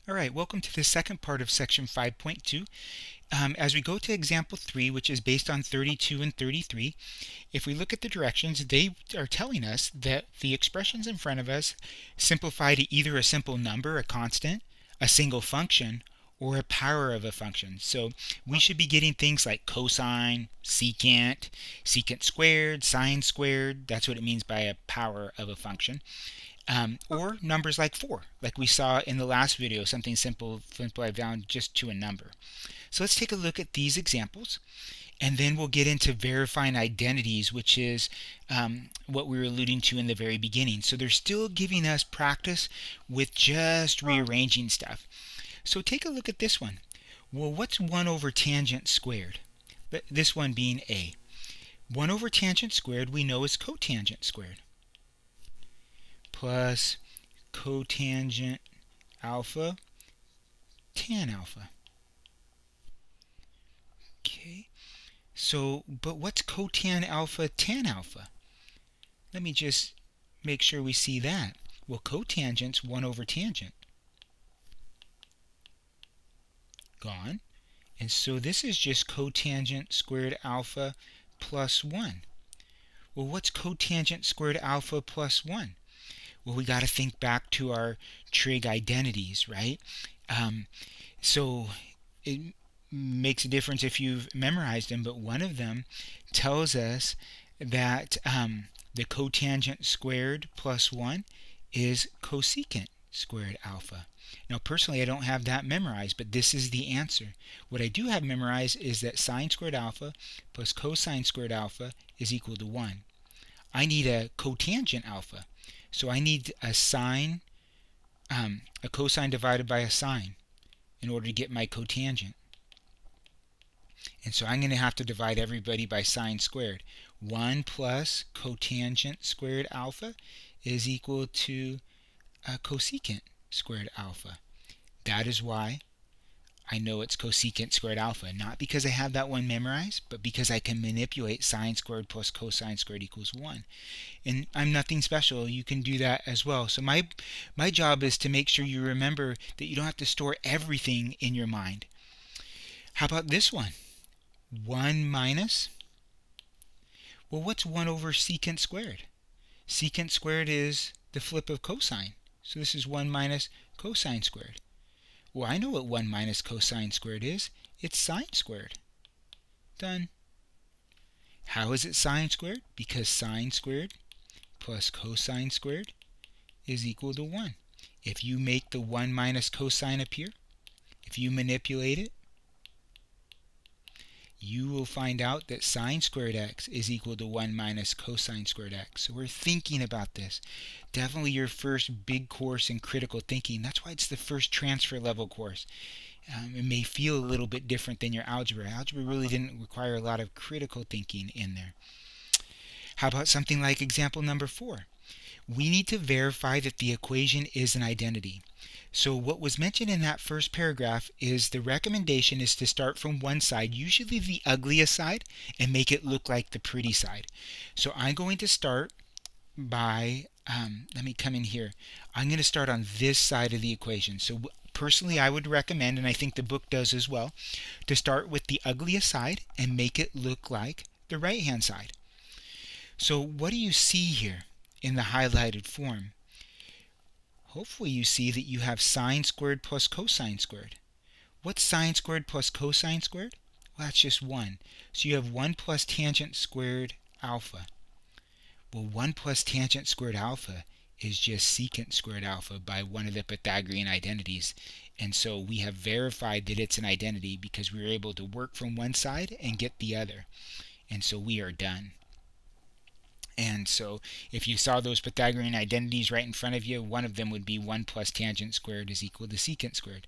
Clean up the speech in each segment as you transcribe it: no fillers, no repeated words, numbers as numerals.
All right, welcome to the second part of section 5.2. As we go to example 3, which is based on 32 and 33, if we look at the directions, they are telling us that the expressions in front of us simplify to either a simple number, a constant, a single function, or a power of a function. So we should be getting things like cosine, secant, secant squared, sine squared. That's what it means by a power of a function. Or numbers like 4, like we saw in the last video, something simple I found just to a number. So let's take a look at these examples, and then we'll get into verifying identities, which is what we were alluding to in the very beginning. So they're still giving us practice with just rearranging stuff. So take a look at this one. Well, what's 1 over tangent squared? This one being A. 1 over tangent squared we know is cotangent squared, plus cotangent alpha tan alpha. Okay, so, but what's cotan alpha tan alpha? Let me just make sure we see that. Well, cotangent's 1 over tangent. Gone. And so this is just cotangent squared alpha plus 1. Well, what's cotangent squared alpha plus 1? Well, we got to think back to our trig identities, right? So it makes a difference if you've memorized them, but one of them tells us that the cotangent squared plus 1 is cosecant squared alpha. Now, personally, I don't have that memorized, but this is the answer. What I do have memorized is that sine squared alpha plus cosine squared alpha is equal to 1. I need a cotangent alpha, so I need a sine, a cosine divided by a sine in order to get my cotangent. And so I'm going to have to divide everybody by sine squared. 1 plus cotangent squared alpha is equal to cosecant squared alpha. That is why I know it's cosecant squared alpha. Not because I have that one memorized, but because I can manipulate sine squared plus cosine squared equals 1. And I'm nothing special. You can do that as well. So my job is to make sure you remember that you don't have to store everything in your mind. How about this one? 1 minus, well, what's 1 over secant squared? Secant squared is the flip of cosine. So this is 1 minus cosine squared. Well, I know what 1 minus cosine squared is. It's sine squared. Done. How is it sine squared? Because sine squared plus cosine squared is equal to 1. If you make the 1 minus cosine appear, if you manipulate it, you will find out that sine squared x is equal to 1 minus cosine squared x. So we're thinking about this. Definitely your first big course in critical thinking. That's why it's the first transfer level course. It may feel a little bit different than your algebra. Algebra really didn't require a lot of critical thinking in there. How about something like example number 4? We need to verify that the equation is an identity. So what was mentioned in that first paragraph is the recommendation is to start from one side, usually the ugliest side, and make it look like the pretty side. So I'm going to start by, let me come in here. I'm going to start on this side of the equation. So personally, I would recommend, and I think the book does as well, to start with the ugliest side and make it look like the right-hand side. So what do you see here in the highlighted form? Hopefully you see that you have sine squared plus cosine squared. What's sine squared plus cosine squared? Well, that's just 1. So you have 1 plus tangent squared alpha. Well, 1 plus tangent squared alpha is just secant squared alpha by one of the Pythagorean identities. And so we have verified that it's an identity because we were able to work from one side and get the other. And so we are done. And so if you saw those Pythagorean identities right in front of you, one of them would be 1 plus tangent squared is equal to secant squared.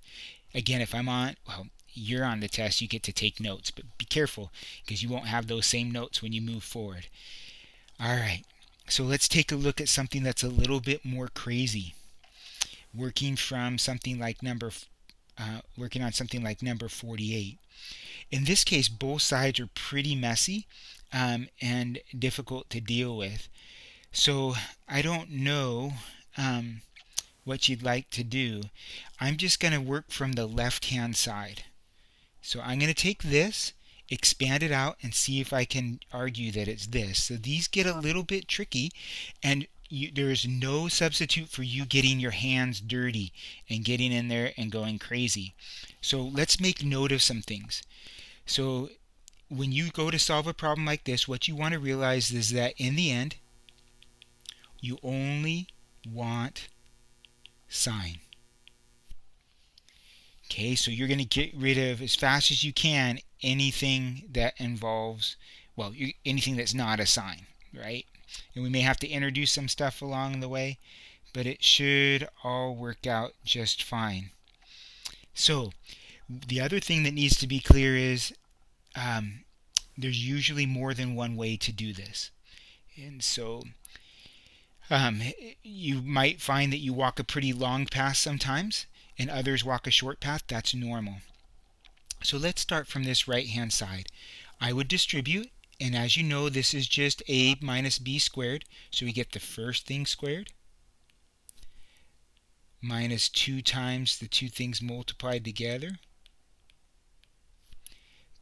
Again, if I'm on, well, you're on the test, you get to take notes, but be careful because you won't have those same notes when you move forward. All right, so let's take a look at something that's a little bit more crazy. Working on something like number 48. In this case, both sides are pretty messy and difficult to deal with. So I don't know what you'd like to do, I'm just going to work from the left-hand side. So I'm going to take this, expand it out, and see if I can argue that it's this. So these get a little bit tricky, and there is no substitute for you getting your hands dirty and getting in there and going crazy. So let's make note of some things. So when you go to solve a problem like this, what you want to realize is that in the end, you only want sine. Okay, so you're going to get rid of, as fast as you can, anything that involves, well, anything that's not a sine, right? And we may have to introduce some stuff along the way, but it should all work out just fine. So the other thing that needs to be clear is there's usually more than one way to do this. And so you might find that you walk a pretty long path sometimes, and others walk a short path. That's normal. So let's start from this right hand side. I would distribute, and as you know, this is just a minus b squared, so we get the first thing squared minus 2 times the two things multiplied together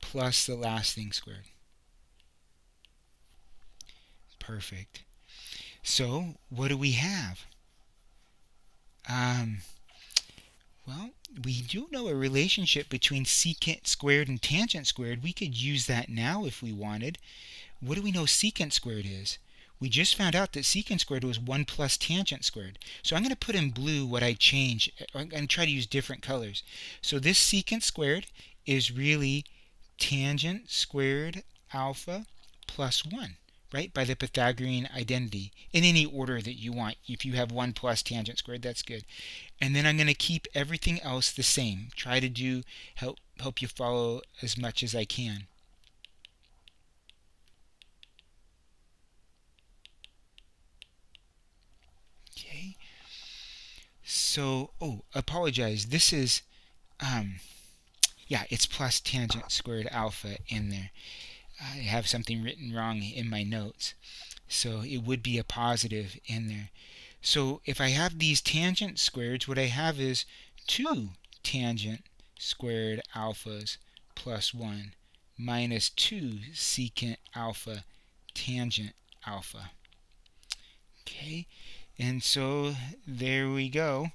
plus the last thing squared. Perfect. So what do we have? Well, we do know a relationship between secant squared and tangent squared. We could use that now if we wanted. What do we know secant squared is? We just found out that secant squared was 1 plus tangent squared. So I'm going to put in blue what I change and try to use different colors. So this secant squared is really tangent squared alpha plus 1, right? By the Pythagorean identity, in any order that you want. If you have 1 plus tangent squared, that's good. And then I'm going to keep everything else the same. Try to help you follow as much as I can. Okay. So, apologize. This is, yeah, it's plus tangent squared alpha in there. I have something written wrong in my notes. So it would be a positive in there. So if I have these tangent squareds, what I have is 2 tangent squared alphas plus 1 minus 2 secant alpha tangent alpha. Okay, and so there we go.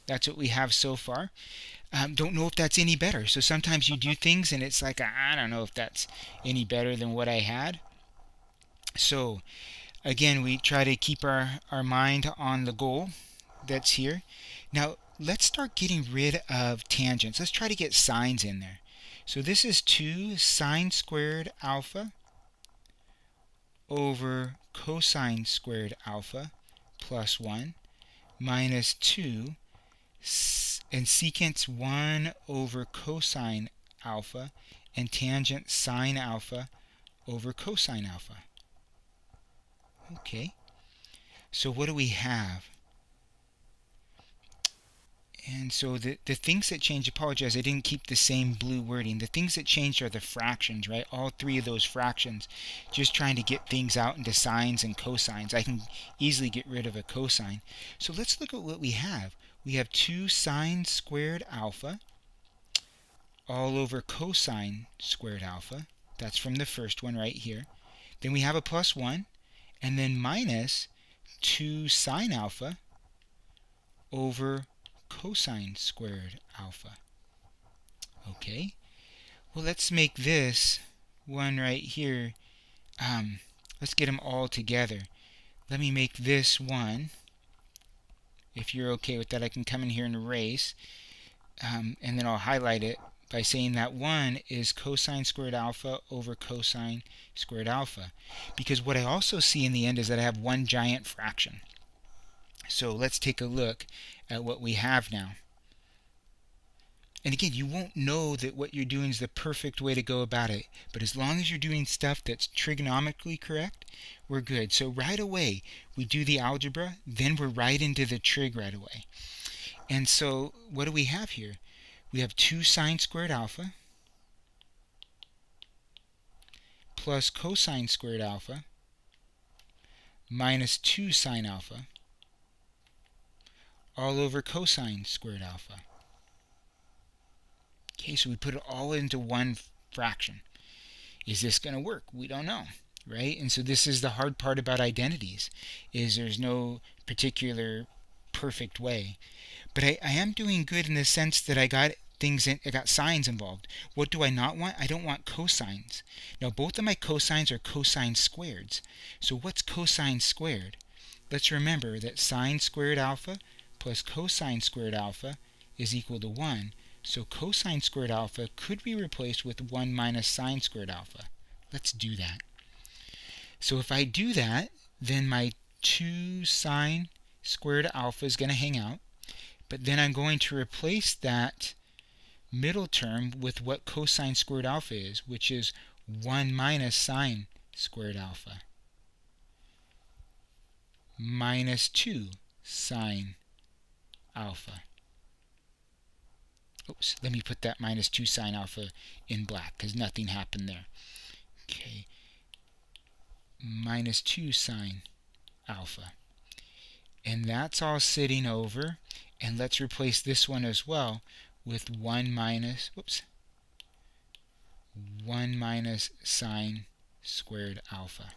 That's what we have so far. Don't know if that's any better. So sometimes you do things and it's like, I don't know if that's any better than what I had. So again, we try to keep our mind on the goal that's here. Now let's start getting rid of tangents. Let's try to get sines in there. So this is 2 sine squared alpha over cosine squared alpha plus 1 minus 2 and secant 1 over cosine alpha and tangent sine alpha over cosine alpha. Okay, so what do we have? And so the things that change, apologize, I didn't keep the same blue wording. The things that changed are the fractions, right? All 3 of those fractions. Just trying to get things out into sines and cosines. I can easily get rid of a cosine. So let's look at what we have. We have 2 sine squared alpha all over cosine squared alpha. That's from the first one right here. Then we have a plus 1, and then minus 2 sine alpha over cosine squared alpha. Okay, well, let's make this one right here. Let's get them all together. Let me make this one. If you're okay with that, I can come in here and erase, and then I'll highlight it by saying that 1 is cosine squared alpha over cosine squared alpha. Because what I also see in the end is that I have one giant fraction. So let's take a look at what we have now. And again, you won't know that what you're doing is the perfect way to go about it. But as long as you're doing stuff that's trigonometrically correct, we're good. So right away, we do the algebra, then we're right into the trig right away. And so what do we have here? We have 2 sine squared alpha plus cosine squared alpha minus 2 sine alpha all over cosine squared alpha. Okay, so we put it all into one fraction. Is this going to work? We don't know, right? And so this is the hard part about identities, is there's no particular perfect way. But I am doing good in the sense that I got I got sines involved. What do I not want? I don't want cosines. Now both of my cosines are cosine squareds. So what's cosine squared? Let's remember that sine squared alpha plus cosine squared alpha is equal to 1. So cosine squared alpha could be replaced with 1 minus sine squared alpha. Let's do that. So if I do that, then my 2 sine squared alpha is going to hang out. But then I'm going to replace that middle term with what cosine squared alpha is, which is 1 minus sine squared alpha minus 2 sine alpha. Oops, let me put that minus 2 sine alpha in black because nothing happened there. Okay, minus 2 sine alpha. And that's all sitting over. And let's replace this one as well with 1 minus sine squared alpha.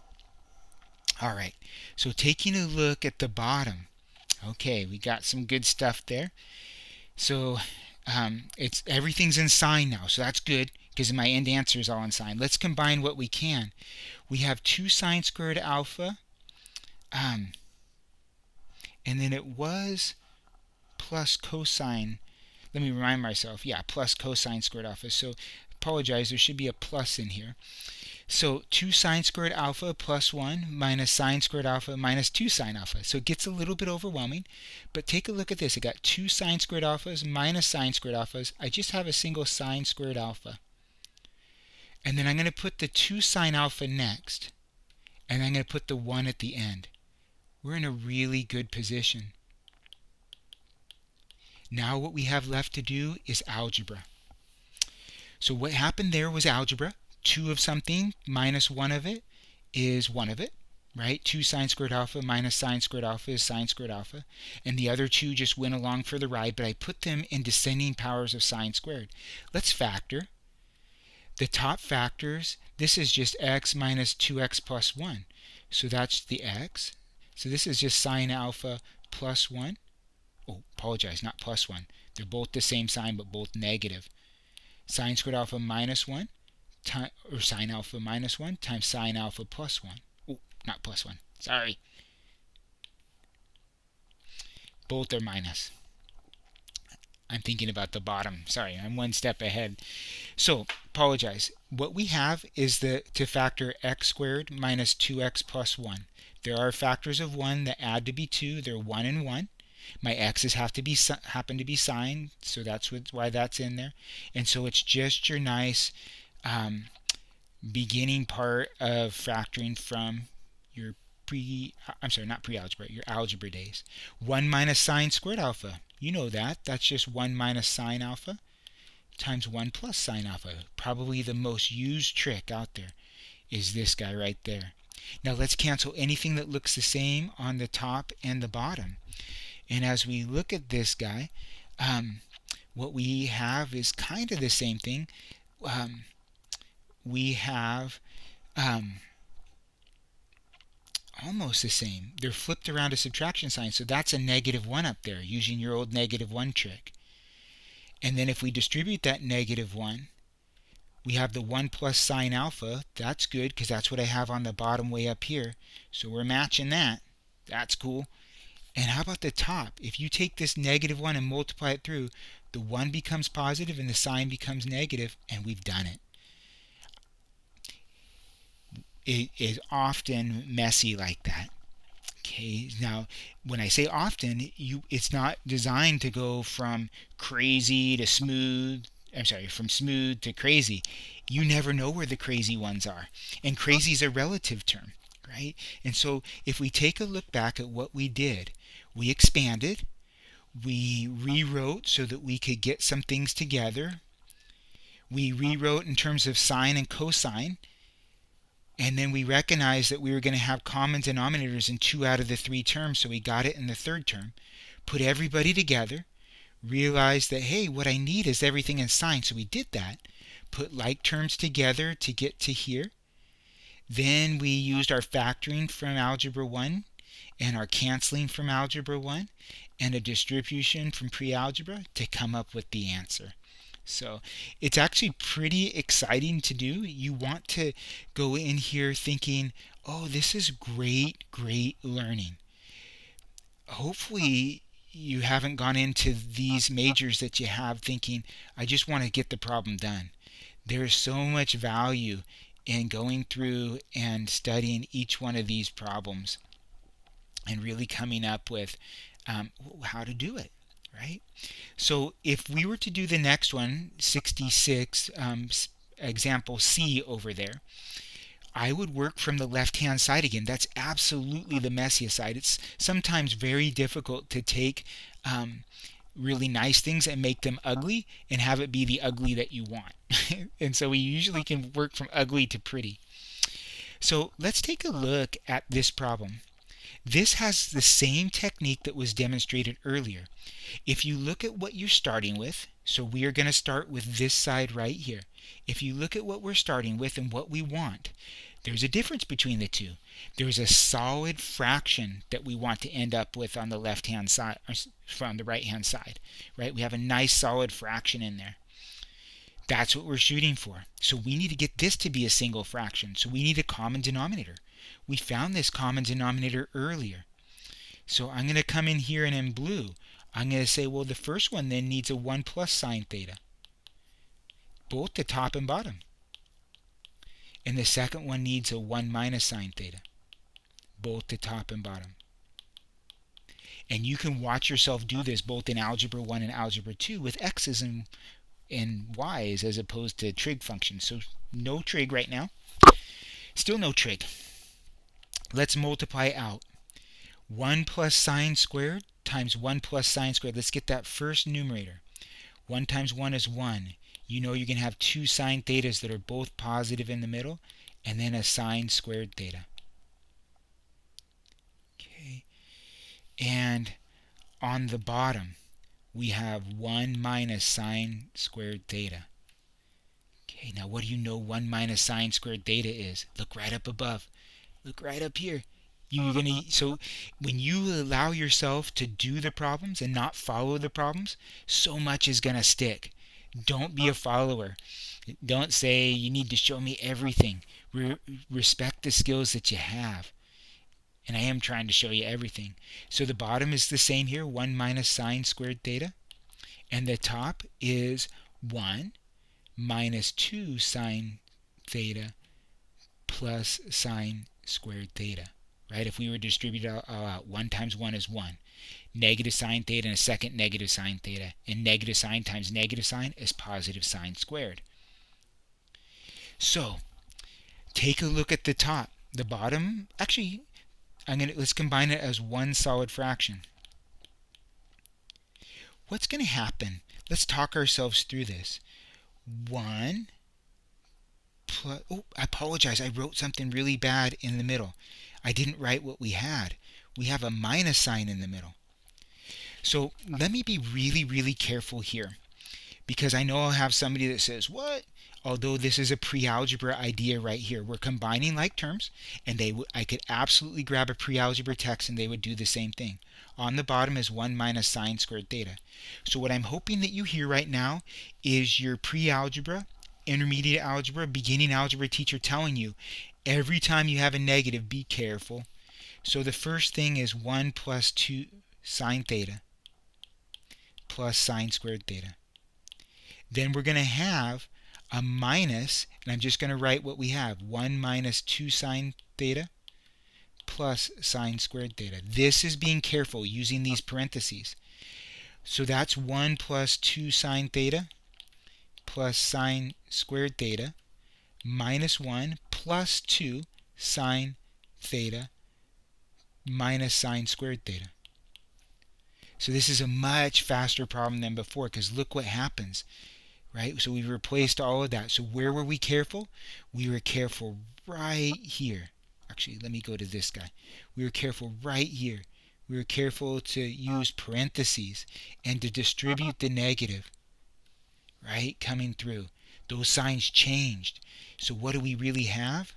All right, so taking a look at the bottom. Okay, we got some good stuff there. So everything's in sine now, so that's good because my end answer is all in sine. Let's combine what we can. We have 2 sine squared alpha, and then it was plus cosine. Let me remind myself. Yeah, plus cosine squared alpha. So apologize, there should be a plus in here. So 2 sine squared alpha plus 1 minus sine squared alpha minus 2 sine alpha. So it gets a little bit overwhelming, but take a look at this. I got 2 sine squared alphas minus sine squared alphas. I just have a single sine squared alpha. And then I'm going to put the 2 sine alpha next, and I'm going to put the 1 at the end. We're in a really good position. Now what we have left to do is algebra. So what happened there was algebra. 2 of something minus 1 of it is 1 of it, right? 2 sine squared alpha minus sine squared alpha is sine squared alpha. And the other 2 just went along for the ride, but I put them in descending powers of sine squared. Let's factor. The top factors, this is just x minus 2x plus 1. So that's the x. So this is just sine alpha plus 1. Oh, apologize, not plus 1. They're both the same sign, but both negative. Sine squared alpha minus 1. Or sine alpha minus 1 times sine alpha plus 1. Oh, not plus 1. Sorry. Both are minus. I'm thinking about the bottom. Sorry, I'm one step ahead. So, apologize. What we have is to factor x squared minus 2x plus 1. There are factors of 1 that add to be 2. They're 1 and 1. My x's happen to be sine, so that's why that's in there. And so it's just your nice beginning part of factoring from your not pre-algebra, your algebra days. 1 minus sine squared alpha. You know that. That's just 1 minus sine alpha times 1 plus sine alpha. Probably the most used trick out there is this guy right there. Now let's cancel anything that looks the same on the top and the bottom. And as we look at this guy, what we have is kind of the same thing. We have almost the same. They're flipped around a subtraction sign, so that's a -1 up there using your old -1 trick. And then if we distribute that -1, we have the 1 plus sine alpha. That's good because that's what I have on the bottom way up here. So we're matching that. That's cool. And how about the top? If you take this -1 and multiply it through, the 1 becomes positive and the sign becomes negative, and we've done it. It is often messy like that. Okay, now when I say often, it's not designed to go from crazy to smooth. I'm sorry, from smooth to crazy. You never know where the crazy ones are. And crazy is a relative term, right? And so if we take a look back at what we did, we expanded, we rewrote so that we could get some things together. We rewrote in terms of sine and cosine. And then we recognized that we were going to have common denominators in 2 out of the 3 terms, so we got it in the third term. put everybody together, realize that, hey, what I need is everything in sine, so we did that. Put like terms together to get to here. Then we used our factoring from Algebra 1 and our canceling from Algebra 1 and a distribution from pre-algebra to come up with the answer. So it's actually pretty exciting to do. You want to go in here thinking, oh, this is great, great learning. Hopefully you haven't gone into these majors that you have thinking, I just want to get the problem done. There's so much value in going through and studying each one of these problems and really coming up with how to do it, right? So if we were to do the next one, 66, example C over there, I would work from the left-hand side again. That's absolutely the messiest side. It's sometimes very difficult to take really nice things and make them ugly and have it be the ugly that you want. And so we usually can work from ugly to pretty. So let's take a look at this problem. This has the same technique that was demonstrated earlier. If you look at what you're starting with, so we are going to start with this side right here. If you look at what we're starting with and what we want, there's a difference between the two. There's a solid fraction that we want to end up with on the left-hand side, or from the right-hand side, right? We have a nice solid fraction in there. That's what we're shooting for. So we need to get this to be a single fraction. So we need a common denominator. We found this common denominator earlier. So I'm going to come in here and in blue, I'm going to say, well, the first one then needs a 1 plus sine theta, both the top and bottom. And the second one needs a 1 minus sine theta, both the top and bottom. And you can watch yourself do this both in Algebra 1 and Algebra 2 with x's and y's as opposed to trig functions. So no trig right now. Still no trig. Let's multiply out. 1 plus sine squared times 1 plus sine squared. Let's get that first numerator. 1 times 1 is 1. You know you're going to have two sine thetas that are both positive in the middle, and then a sine squared theta. Okay. And on the bottom, we have 1 minus sine squared theta. Okay, now what do you know 1 minus sine squared theta is? Look right up above. Look right up here. So when you allow yourself to do the problems and not follow the problems, so much is going to stick. Don't be a follower. Don't say you need to show me everything. Respect the skills that you have. And I am trying to show you everything. So the bottom is the same here, 1 minus sine squared theta. And the top is 1 minus 2 sine theta plus sine squared theta. Right? If we were to distribute it all out, 1 times 1 is 1. Negative sine theta and a second negative sine theta. And negative sine times negative sine is positive sine squared. So, take a look at the top. The bottom, actually, let's combine it as one solid fraction. What's going to happen? Let's talk ourselves through this. 1 plus, oh, I apologize. I wrote something really bad in the middle. I didn't write what we had. We have a minus sign in the middle. So let me be really, really careful here, because I know I'll have somebody that says, what? Although this is a pre-algebra idea right here. We're combining like terms, and I could absolutely grab a pre-algebra text and they would do the same thing. On the bottom is 1 minus sine squared theta. So what I'm hoping that you hear right now is your pre-algebra, intermediate algebra, beginning algebra teacher telling you, every time you have a negative, be careful. So the first thing is 1 plus 2 sine theta plus sine squared theta. Then we're going to have a minus, and I'm just going to write what we have, 1 minus 2 sine theta plus sine squared theta. This is being careful using these parentheses. So that's 1 plus 2 sine theta plus sine squared theta minus 1 plus 2 sine theta minus sine squared theta. So this is a much faster problem than before, because look what happens. Right? So we replaced all of that. So where were we careful? We were careful right here. Actually, let me go to this guy. We were careful right here. We were careful to use parentheses and to distribute the negative, right, coming through. Those signs changed. So what do we really have?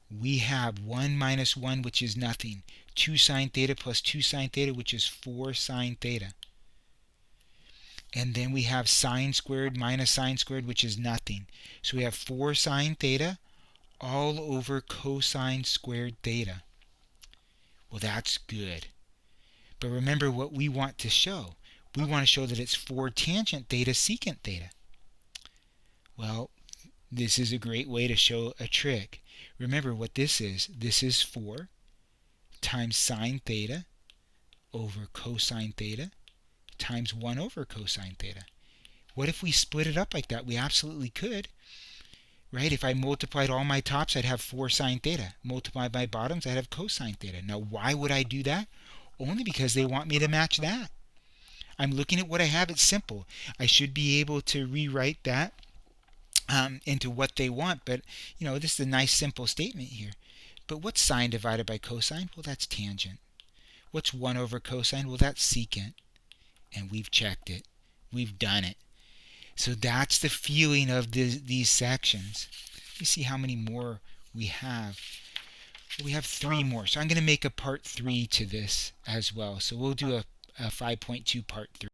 We have 1 minus 1, which is nothing. 2 sine theta plus 2 sine theta, which is 4 sine theta. And then we have sine squared minus sine squared, which is nothing. So we have 4 sine theta all over cosine squared theta. Well, that's good. But remember what we want to show. We want to show that it's 4 tangent theta secant theta. Well, this is a great way to show a trig. Remember what this is. This is 4 times sine theta over cosine theta times 1 over cosine theta. What if we split it up like that? We absolutely could. Right? If I multiplied all my tops, I'd have 4 sine theta. Multiplied my bottoms, I'd have cosine theta. Now, why would I do that? Only because they want me to match that. I'm looking at what I have. It's simple. I should be able to rewrite that into what they want. But, this is a nice simple statement here. But what's sine divided by cosine? Well, that's tangent. What's 1 over cosine? Well, that's secant. And we've checked it. We've done it. So that's the feeling of these sections. Let me see how many more we have. We have 3 more. So I'm going to make a part 3 to this as well. So we'll do a 5.2 part 3.